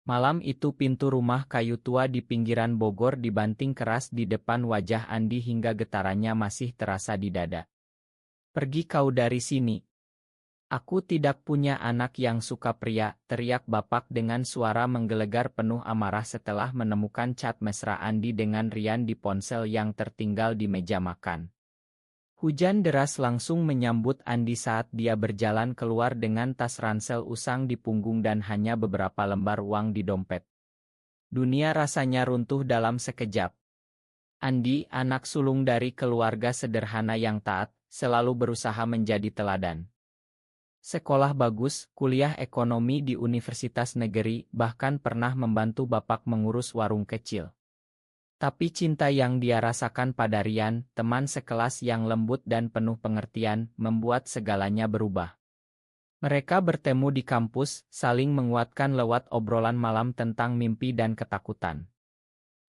Malam itu pintu rumah kayu tua di pinggiran Bogor dibanting keras di depan wajah Andi hingga getarannya masih terasa di dada. "Pergi kau dari sini. Aku tidak punya anak yang suka pria," teriak Bapak dengan suara menggelegar penuh amarah setelah menemukan chat mesra Andi dengan Rian di ponsel yang tertinggal di meja makan. Hujan deras langsung menyambut Andi saat dia berjalan keluar dengan tas ransel usang di punggung dan hanya beberapa lembar uang di dompet. Dunia rasanya runtuh dalam sekejap. Andi, anak sulung dari keluarga sederhana yang taat, selalu berusaha menjadi teladan. Sekolah bagus, kuliah ekonomi di universitas negeri, bahkan pernah membantu bapak mengurus warung kecil. Tapi cinta yang dia rasakan pada Rian, teman sekelas yang lembut dan penuh pengertian, membuat segalanya berubah. Mereka bertemu di kampus, saling menguatkan lewat obrolan malam tentang mimpi dan ketakutan.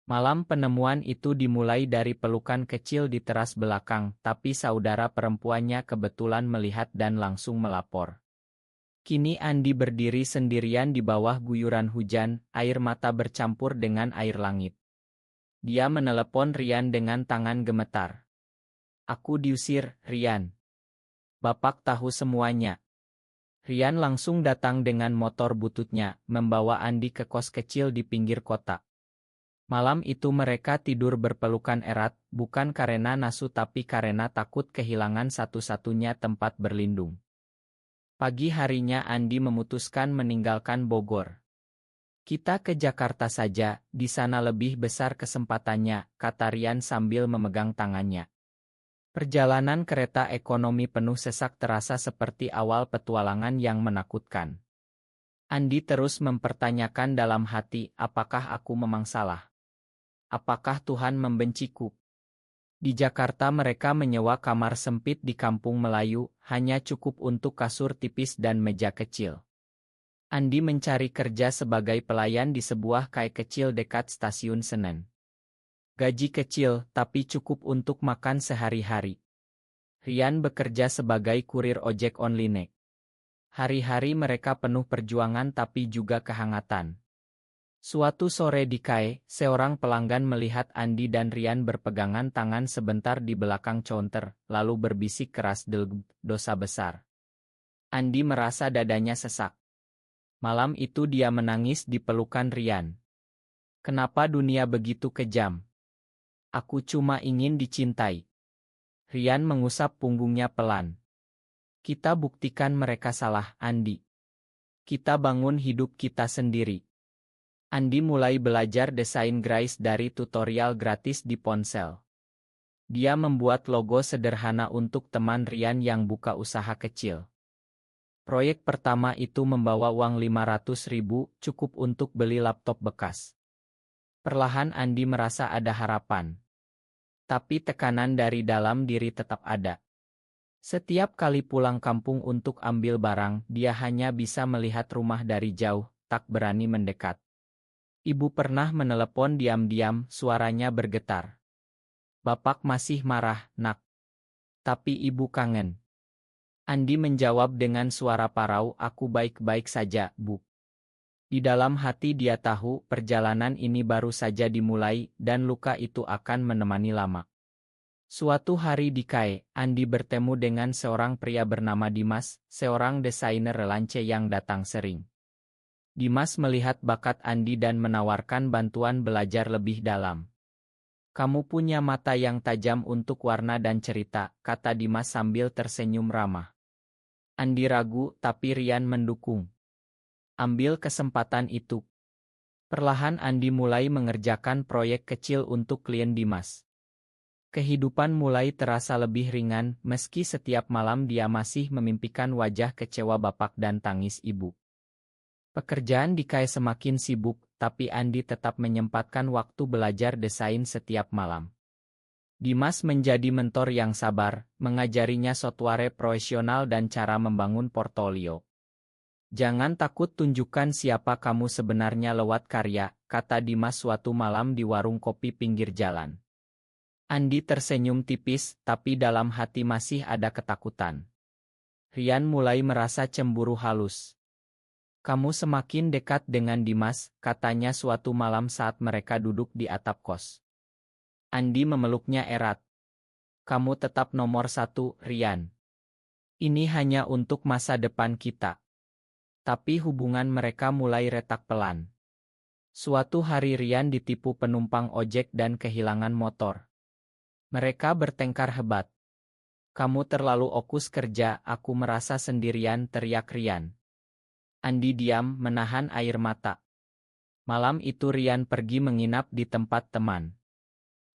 Malam penemuan itu dimulai dari pelukan kecil di teras belakang, tapi saudara perempuannya kebetulan melihat dan langsung melapor. Kini Andi berdiri sendirian di bawah guyuran hujan, air mata bercampur dengan air langit. Dia menelepon Rian dengan tangan gemetar. "Aku diusir, Rian. Bapak tahu semuanya." Rian langsung datang dengan motor bututnya, membawa Andi ke kos kecil di pinggir kota. Malam itu mereka tidur berpelukan erat, bukan karena nafsu tapi karena takut kehilangan satu-satunya tempat berlindung. Pagi harinya Andi memutuskan meninggalkan Bogor. "Kita ke Jakarta saja, di sana lebih besar kesempatannya," kata Rian sambil memegang tangannya. Perjalanan kereta ekonomi penuh sesak terasa seperti awal petualangan yang menakutkan. Andi terus mempertanyakan dalam hati, apakah aku memang salah? Apakah Tuhan membenciku? Di Jakarta mereka menyewa kamar sempit di kampung Melayu, hanya cukup untuk kasur tipis dan meja kecil. Andi mencari kerja sebagai pelayan di sebuah KAI kecil dekat stasiun Senen. Gaji kecil, tapi cukup untuk makan sehari-hari. Rian bekerja sebagai kurir ojek online. Hari-hari mereka penuh perjuangan tapi juga kehangatan. Suatu sore di KAI, seorang pelanggan melihat Andi dan Rian berpegangan tangan sebentar di belakang counter, lalu berbisik keras, "Dosa besar." Andi merasa dadanya sesak. Malam itu dia menangis di pelukan Rian. "Kenapa dunia begitu kejam? Aku cuma ingin dicintai." Rian mengusap punggungnya pelan. "Kita buktikan mereka salah, Andi. Kita bangun hidup kita sendiri." Andi mulai belajar desain grafis dari tutorial gratis di ponsel. Dia membuat logo sederhana untuk teman Rian yang buka usaha kecil. Proyek pertama itu membawa uang 500.000, cukup untuk beli laptop bekas. Perlahan Andi merasa ada harapan. Tapi tekanan dari dalam diri tetap ada. Setiap kali pulang kampung untuk ambil barang, dia hanya bisa melihat rumah dari jauh, tak berani mendekat. Ibu pernah menelepon diam-diam, suaranya bergetar. "Bapak masih marah, Nak. Tapi ibu kangen." Andi menjawab dengan suara parau, "Aku baik-baik saja, Bu." Di dalam hati dia tahu perjalanan ini baru saja dimulai dan luka itu akan menemani lama. Suatu hari di KAI, Andi bertemu dengan seorang pria bernama Dimas, seorang desainer relance yang datang sering. Dimas melihat bakat Andi dan menawarkan bantuan belajar lebih dalam. "Kamu punya mata yang tajam untuk warna dan cerita," kata Dimas sambil tersenyum ramah. Andi ragu, tapi Rian mendukung. "Ambil kesempatan itu." Perlahan Andi mulai mengerjakan proyek kecil untuk klien Dimas. Kehidupan mulai terasa lebih ringan, meski setiap malam dia masih memimpikan wajah kecewa bapak dan tangis ibu. Pekerjaan di KAI semakin sibuk, tapi Andi tetap menyempatkan waktu belajar desain setiap malam. Dimas menjadi mentor yang sabar, mengajarinya software profesional dan cara membangun portofolio. "Jangan takut tunjukkan siapa kamu sebenarnya lewat karya," kata Dimas suatu malam di warung kopi pinggir jalan. Andi tersenyum tipis, tapi dalam hati masih ada ketakutan. Rian mulai merasa cemburu halus. Kamu semakin dekat dengan Dimas, katanya suatu malam saat mereka duduk di atap kos. Andi memeluknya erat. Kamu tetap nomor satu, Rian. Ini hanya untuk masa depan kita. Tapi hubungan mereka mulai retak pelan. Suatu hari Rian ditipu penumpang ojek dan kehilangan motor. Mereka bertengkar hebat. Kamu terlalu fokus kerja, aku merasa sendirian, teriak Rian. Andi diam, menahan air mata. Malam itu Rian pergi menginap di tempat teman.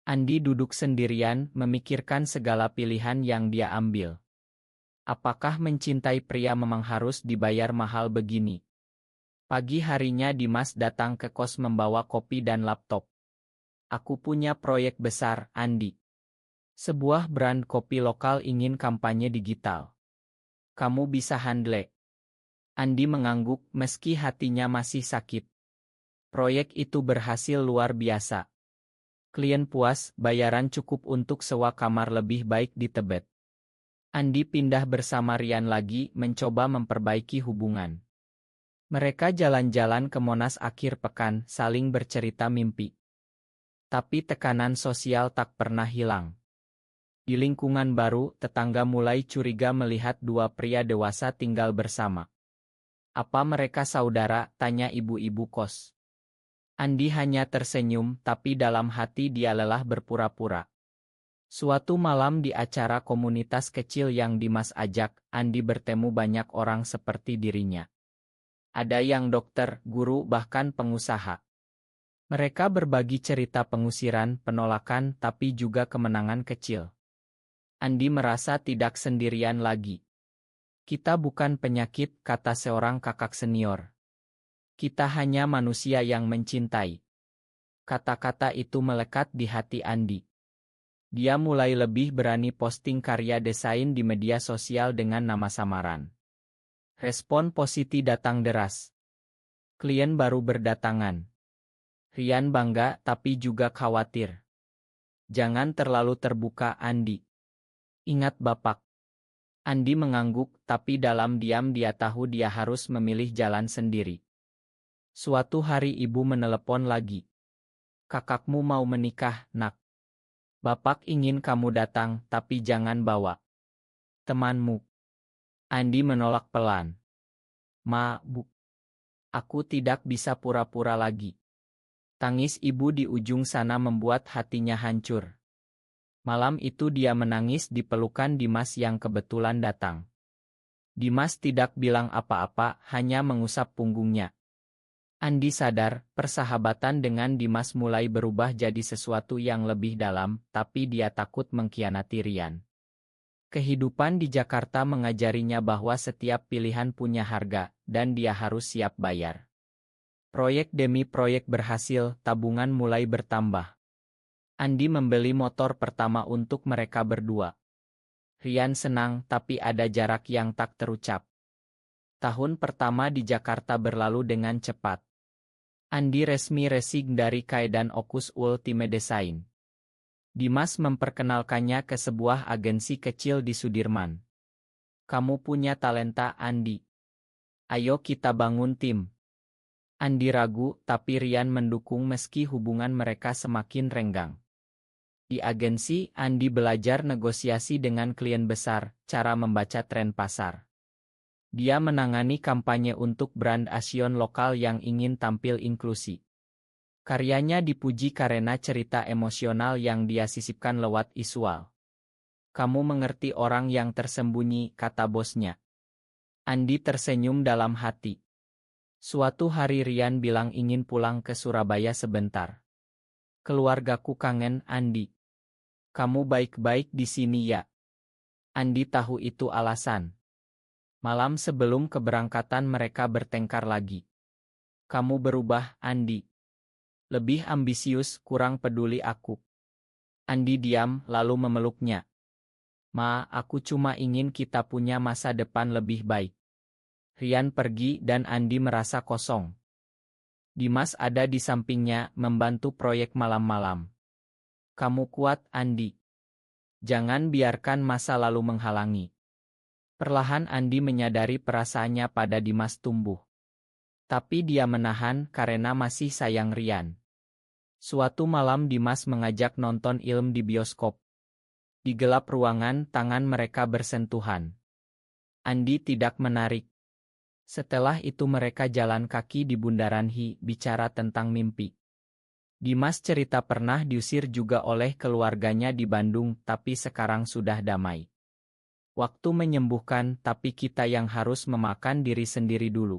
Andi duduk sendirian, memikirkan segala pilihan yang dia ambil. Apakah mencintai pria memang harus dibayar mahal begini? Pagi harinya Dimas datang ke kos membawa kopi dan laptop. Aku punya proyek besar, Andi. Sebuah brand kopi lokal ingin kampanye digital. Kamu bisa handle. Andi mengangguk meski hatinya masih sakit. Proyek itu berhasil luar biasa. Klien puas, bayaran cukup untuk sewa kamar lebih baik di Tebet. Andi pindah bersama Rian lagi mencoba memperbaiki hubungan. Mereka jalan-jalan ke Monas akhir pekan, saling bercerita mimpi. Tapi tekanan sosial tak pernah hilang. Di lingkungan baru, tetangga mulai curiga melihat dua pria dewasa tinggal bersama. Apa mereka saudara? Tanya ibu-ibu kos. Andi hanya tersenyum, tapi dalam hati dia lelah berpura-pura. Suatu malam di acara komunitas kecil yang Dimas ajak, Andi bertemu banyak orang seperti dirinya. Ada yang dokter, guru, bahkan pengusaha. Mereka berbagi cerita pengusiran, penolakan, tapi juga kemenangan kecil. Andi merasa tidak sendirian lagi. Kita bukan penyakit, kata seorang kakak senior. Kita hanya manusia yang mencintai. Kata-kata itu melekat di hati Andi. Dia mulai lebih berani posting karya desain di media sosial dengan nama samaran. Respon positif datang deras. Klien baru berdatangan. Rian bangga tapi juga khawatir. Jangan terlalu terbuka, Andi. Ingat Bapak. Andi mengangguk, tapi dalam diam dia tahu dia harus memilih jalan sendiri. Suatu hari ibu menelepon lagi. Kakakmu mau menikah, nak. Bapak ingin kamu datang, tapi jangan bawa temanmu. Andi menolak pelan. Ma, Bu. Aku tidak bisa pura-pura lagi. Tangis ibu di ujung sana membuat hatinya hancur. Malam itu dia menangis di pelukan Dimas yang kebetulan datang. Dimas tidak bilang apa-apa, hanya mengusap punggungnya. Andi sadar, persahabatan dengan Dimas mulai berubah jadi sesuatu yang lebih dalam, tapi dia takut mengkhianati Rian. Kehidupan di Jakarta mengajarinya bahwa setiap pilihan punya harga, dan dia harus siap bayar. Proyek demi proyek berhasil, tabungan mulai bertambah. Andi membeli motor pertama untuk mereka berdua. Rian senang, tapi ada jarak yang tak terucap. Tahun pertama di Jakarta berlalu dengan cepat. Andi resmi resign dari Kai dan Okus Ultimate Design. Dimas memperkenalkannya ke sebuah agensi kecil di Sudirman. Kamu punya talenta, Andi. Ayo kita bangun tim. Andi ragu, tapi Rian mendukung meski hubungan mereka semakin renggang. Di agensi, Andi belajar negosiasi dengan klien besar, cara membaca tren pasar. Dia menangani kampanye untuk brand Asian lokal yang ingin tampil inklusi. Karyanya dipuji karena cerita emosional yang dia sisipkan lewat visual. Kamu mengerti orang yang tersembunyi, kata bosnya. Andi tersenyum dalam hati. Suatu hari Rian bilang ingin pulang ke Surabaya sebentar. Keluargaku kangen, Andi. Kamu baik-baik di sini ya? Andi tahu itu alasan. Malam sebelum keberangkatan mereka bertengkar lagi. Kamu berubah, Andi. Lebih ambisius, kurang peduli aku. Andi diam, lalu memeluknya. Ma, aku cuma ingin kita punya masa depan lebih baik. Rian pergi dan Andi merasa kosong. Dimas ada di sampingnya, membantu proyek malam-malam. Kamu kuat, Andi. Jangan biarkan masa lalu menghalangi. Perlahan Andi menyadari perasaannya pada Dimas tumbuh. Tapi dia menahan karena masih sayang Rian. Suatu malam Dimas mengajak nonton film di bioskop. Di gelap ruangan, tangan mereka bersentuhan. Andi tidak menarik. Setelah itu mereka jalan kaki di bundaran bicara tentang mimpi. Dimas cerita pernah diusir juga oleh keluarganya di Bandung, tapi sekarang sudah damai. Waktu menyembuhkan, tapi kita yang harus memakan diri sendiri dulu.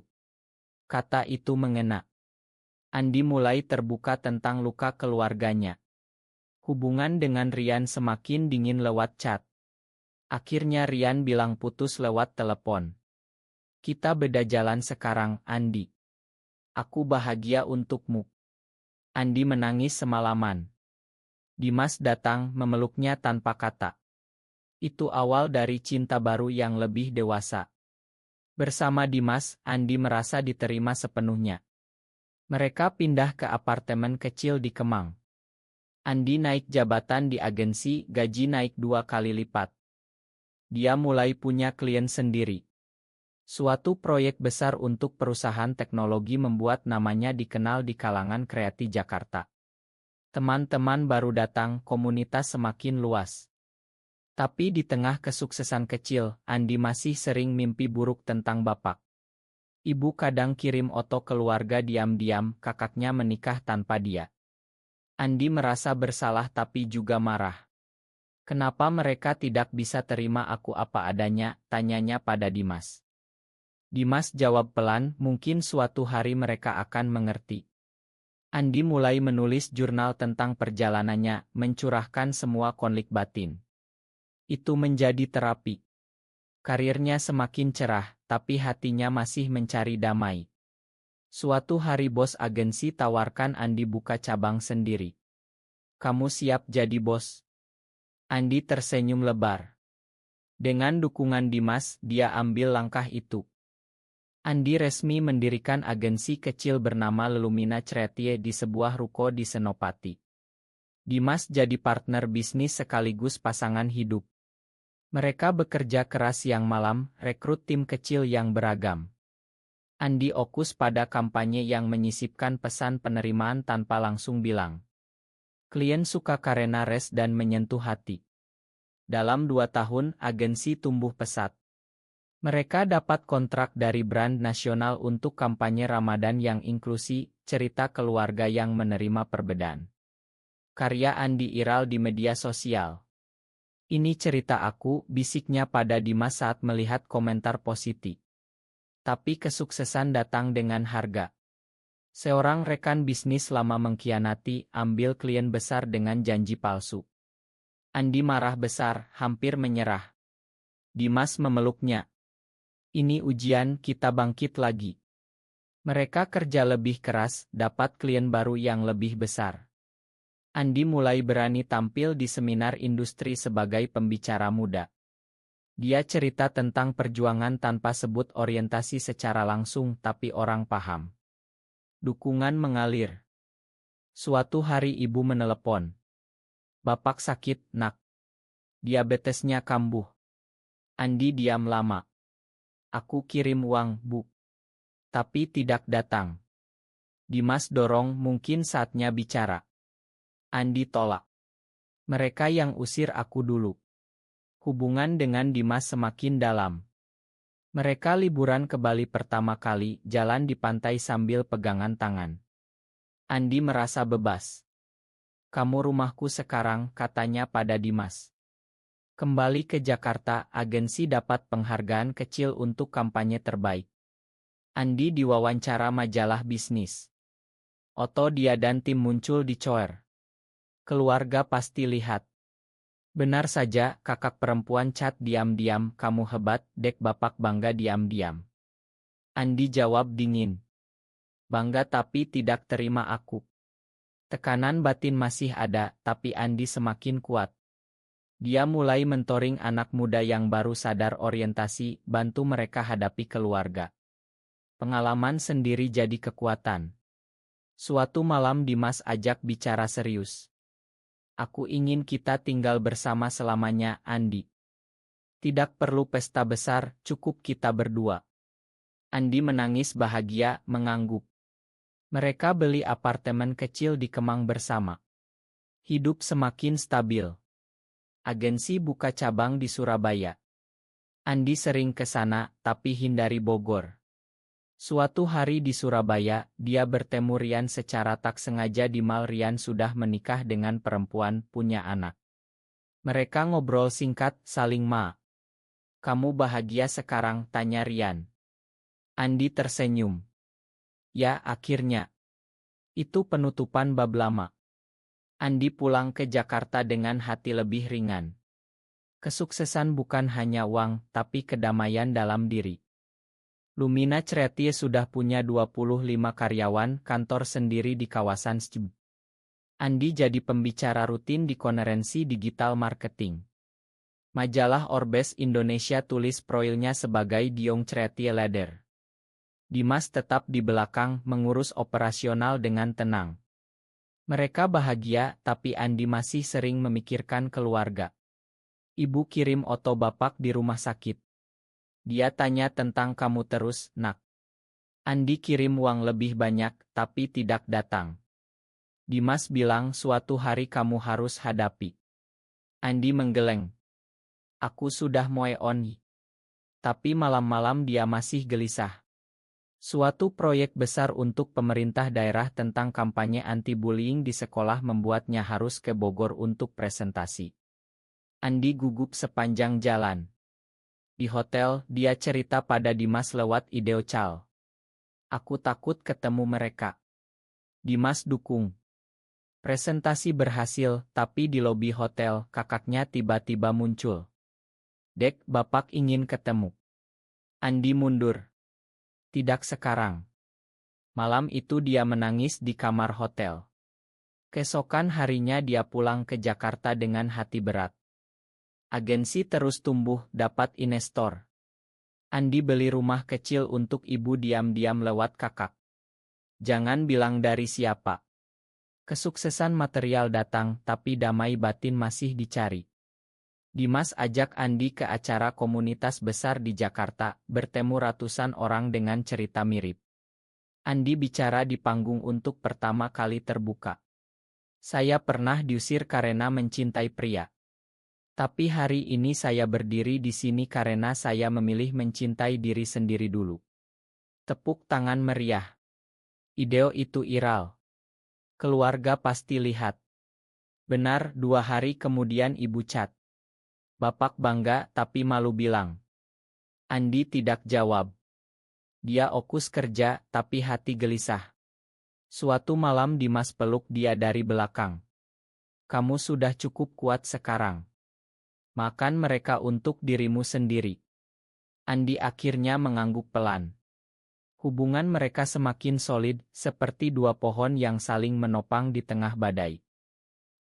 Kata itu mengena. Andi mulai terbuka tentang luka keluarganya. Hubungan dengan Rian semakin dingin lewat chat. Akhirnya Rian bilang putus lewat telepon. Kita beda jalan sekarang, Andi. Aku bahagia untukmu. Andi menangis semalaman. Dimas datang memeluknya tanpa kata. Itu awal dari cinta baru yang lebih dewasa. Bersama Dimas, Andi merasa diterima sepenuhnya. Mereka pindah ke apartemen kecil di Kemang. Andi naik jabatan di agensi, gaji naik 2 kali lipat. Dia mulai punya klien sendiri. Suatu proyek besar untuk perusahaan teknologi membuat namanya dikenal di kalangan kreatif Jakarta. Teman-teman baru datang, komunitas semakin luas. Tapi di tengah kesuksesan kecil, Andi masih sering mimpi buruk tentang bapak. Ibu kadang kirim foto keluarga diam-diam, kakaknya menikah tanpa dia. Andi merasa bersalah tapi juga marah. Kenapa mereka tidak bisa terima aku apa adanya, tanyanya pada Dimas. Dimas jawab pelan, mungkin suatu hari mereka akan mengerti. Andi mulai menulis jurnal tentang perjalanannya, mencurahkan semua konflik batin. Itu menjadi terapi. Karirnya semakin cerah, tapi hatinya masih mencari damai. Suatu hari bos agensi tawarkan Andi buka cabang sendiri. Kamu siap jadi bos? Andi tersenyum lebar. Dengan dukungan Dimas, dia ambil langkah itu. Andi resmi mendirikan agensi kecil bernama Lelumina Creative di sebuah ruko di Senopati. Dimas jadi partner bisnis sekaligus pasangan hidup. Mereka bekerja keras siang malam, rekrut tim kecil yang beragam. Andi fokus pada kampanye yang menyisipkan pesan penerimaan tanpa langsung bilang. Klien suka karena res dan menyentuh hati. Dalam 2 tahun, agensi tumbuh pesat. Mereka dapat kontrak dari brand nasional untuk kampanye Ramadan yang inklusi, cerita keluarga yang menerima perbedaan. Karya Andi viral di media sosial. Ini cerita aku, bisiknya pada Dimas saat melihat komentar positif. Tapi kesuksesan datang dengan harga. Seorang rekan bisnis lama mengkhianati, ambil klien besar dengan janji palsu. Andi marah besar, hampir menyerah. Dimas memeluknya. Ini ujian, kita bangkit lagi. Mereka kerja lebih keras, dapat klien baru yang lebih besar. Andi mulai berani tampil di seminar industri sebagai pembicara muda. Dia cerita tentang perjuangan tanpa sebut orientasi secara langsung, tapi orang paham. Dukungan mengalir. Suatu hari ibu menelepon. Bapak sakit, nak. Diabetesnya kambuh. Andi diam lama. Aku kirim uang, Bu. Tapi tidak datang. Dimas dorong, mungkin saatnya bicara. Andi tolak. Mereka yang usir aku dulu. Hubungan dengan Dimas semakin dalam. Mereka liburan ke Bali pertama kali, jalan di pantai sambil pegangan tangan. Andi merasa bebas. Kamu rumahku sekarang, katanya pada Dimas. Kembali ke Jakarta, agensi dapat penghargaan kecil untuk kampanye terbaik. Andi diwawancara majalah bisnis. Oto dia dan tim muncul di Coer. Keluarga pasti lihat. Benar saja, kakak perempuan cat diam-diam, kamu hebat, dek bapak bangga diam-diam. Andi jawab dingin. Bangga tapi tidak terima aku. Tekanan batin masih ada, tapi Andi semakin kuat. Dia mulai mentoring anak muda yang baru sadar orientasi, bantu mereka hadapi keluarga. Pengalaman sendiri jadi kekuatan. Suatu malam Dimas ajak bicara serius. Aku ingin kita tinggal bersama selamanya, Andi. Tidak perlu pesta besar, cukup kita berdua. Andi menangis bahagia, mengangguk. Mereka beli apartemen kecil di Kemang bersama. Hidup semakin stabil. Agensi buka cabang di Surabaya. Andi sering ke sana, tapi hindari Bogor. Suatu hari di Surabaya, dia bertemu Rian secara tak sengaja. Di mal Rian sudah menikah dengan perempuan, punya anak. Mereka ngobrol singkat, saling "Kamu bahagia sekarang?" tanya Rian. Andi tersenyum. Ya, akhirnya. Itu penutupan bab lama. Andi pulang ke Jakarta dengan hati lebih ringan. Kesuksesan bukan hanya uang, tapi kedamaian dalam diri. Lumina Creative sudah punya 25 karyawan, kantor sendiri di kawasan SCB. Andi jadi pembicara rutin di konferensi digital marketing. Majalah Orbes Indonesia tulis profilnya sebagai Diong Creative Leader. Dimas tetap di belakang mengurus operasional dengan tenang. Mereka bahagia, tapi Andi masih sering memikirkan keluarga. Ibu kirim foto bapak di rumah sakit. Dia tanya tentang kamu terus, nak. Andi kirim uang lebih banyak, tapi tidak datang. Dimas bilang suatu hari kamu harus hadapi. Andi menggeleng. Aku sudah move on. Tapi malam-malam dia masih gelisah. Suatu proyek besar untuk pemerintah daerah tentang kampanye anti-bullying di sekolah membuatnya harus ke Bogor untuk presentasi. Andi gugup sepanjang jalan. Di hotel, dia cerita pada Dimas lewat video call. Aku takut ketemu mereka. Dimas dukung. Presentasi berhasil, tapi di lobi hotel, kakaknya tiba-tiba muncul. Dek, bapak ingin ketemu. Andi mundur. Tidak sekarang. Malam itu dia menangis di kamar hotel. Keesokan harinya dia pulang ke Jakarta dengan hati berat. Agensi terus tumbuh, dapat investor. Andi beli rumah kecil untuk ibu diam-diam lewat kakak. Jangan bilang dari siapa. Kesuksesan material datang, tapi damai batin masih dicari. Dimas ajak Andi ke acara komunitas besar di Jakarta, bertemu ratusan orang dengan cerita mirip. Andi bicara di panggung untuk pertama kali terbuka. Saya pernah diusir karena mencintai pria. Tapi hari ini saya berdiri di sini karena saya memilih mencintai diri sendiri dulu. Tepuk tangan meriah. Video itu viral. Keluarga pasti lihat. Benar, 2 hari kemudian ibu chat. Bapak bangga tapi malu bilang. Andi tidak jawab. Dia fokus kerja, tapi hati gelisah. Suatu malam Dimas peluk dia dari belakang. Kamu sudah cukup kuat sekarang. Makan mereka untuk dirimu sendiri. Andi akhirnya mengangguk pelan. Hubungan mereka semakin solid, seperti dua pohon yang saling menopang di tengah badai.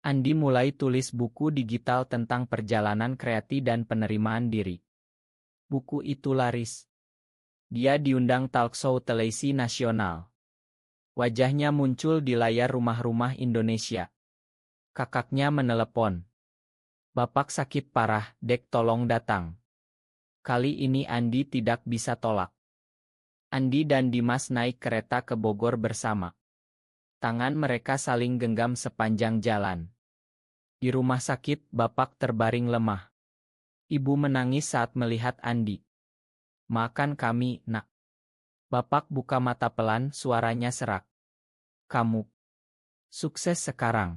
Andi mulai tulis buku digital tentang perjalanan kreatif dan penerimaan diri. Buku itu laris. Dia diundang talkshow televisi nasional. Wajahnya muncul di layar rumah-rumah Indonesia. Kakaknya menelepon. Bapak sakit parah, dek tolong datang. Kali ini Andi tidak bisa tolak. Andi dan Dimas naik kereta ke Bogor bersama. Tangan mereka saling genggam sepanjang jalan. Di rumah sakit, bapak terbaring lemah. Ibu menangis saat melihat Andi. Makan kami, nak. Bapak buka mata pelan, suaranya serak. Kamu sukses sekarang.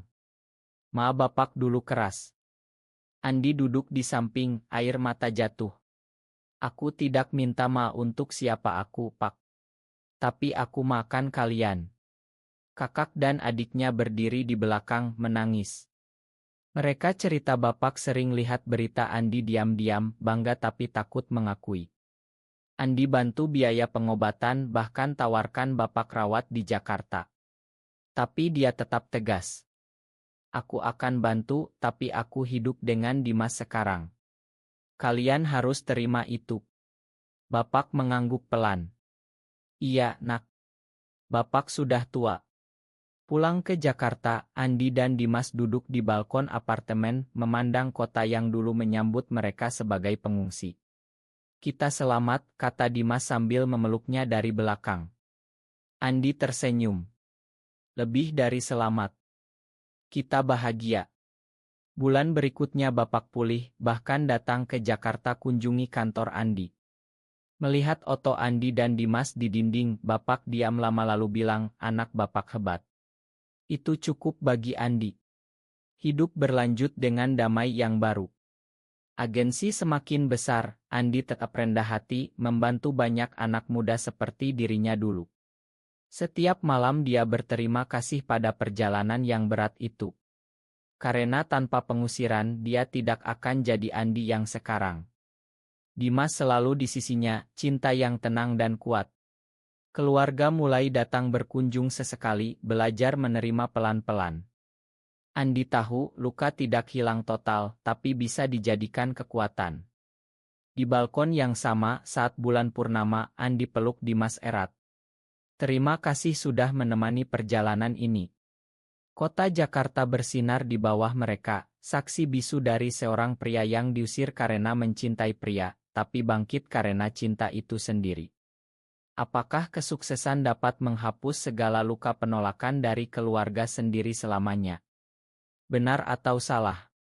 Ma, bapak dulu keras. Andi duduk di samping, air mata jatuh. Aku tidak minta ma untuk siapa aku, Pak. Tapi aku makan kalian. Kakak dan adiknya berdiri di belakang, menangis. Mereka cerita bapak sering lihat berita Andi diam-diam, bangga tapi takut mengakui. Andi bantu biaya pengobatan, bahkan tawarkan bapak rawat di Jakarta. Tapi dia tetap tegas. Aku akan bantu, tapi aku hidup dengan Dimas sekarang. Kalian harus terima itu. Bapak mengangguk pelan. Iya, nak. Bapak sudah tua. Pulang ke Jakarta, Andi dan Dimas duduk di balkon apartemen, memandang kota yang dulu menyambut mereka sebagai pengungsi. Kita selamat, kata Dimas sambil memeluknya dari belakang. Andi tersenyum. Lebih dari selamat. Kita bahagia. Bulan berikutnya Bapak pulih, bahkan datang ke Jakarta kunjungi kantor Andi. Melihat Otto, Andi dan Dimas di dinding, Bapak diam lama lalu bilang, anak Bapak hebat. Itu cukup bagi Andi. Hidup berlanjut dengan damai yang baru. Agensi semakin besar, Andi tetap rendah hati, membantu banyak anak muda seperti dirinya dulu. Setiap malam dia berterima kasih pada perjalanan yang berat itu. Karena tanpa pengusiran, dia tidak akan jadi Andi yang sekarang. Dimas selalu di sisinya, cinta yang tenang dan kuat. Keluarga mulai datang berkunjung sesekali, belajar menerima pelan-pelan. Andi tahu luka tidak hilang total, tapi bisa dijadikan kekuatan. Di balkon yang sama, saat bulan purnama, Andi peluk Dimas erat. Terima kasih sudah menemani perjalanan ini. Kota Jakarta bersinar di bawah mereka, saksi bisu dari seorang pria yang diusir karena mencintai pria, tapi bangkit karena cinta itu sendiri. Apakah kesuksesan dapat menghapus segala luka penolakan dari keluarga sendiri selamanya? Benar atau salah?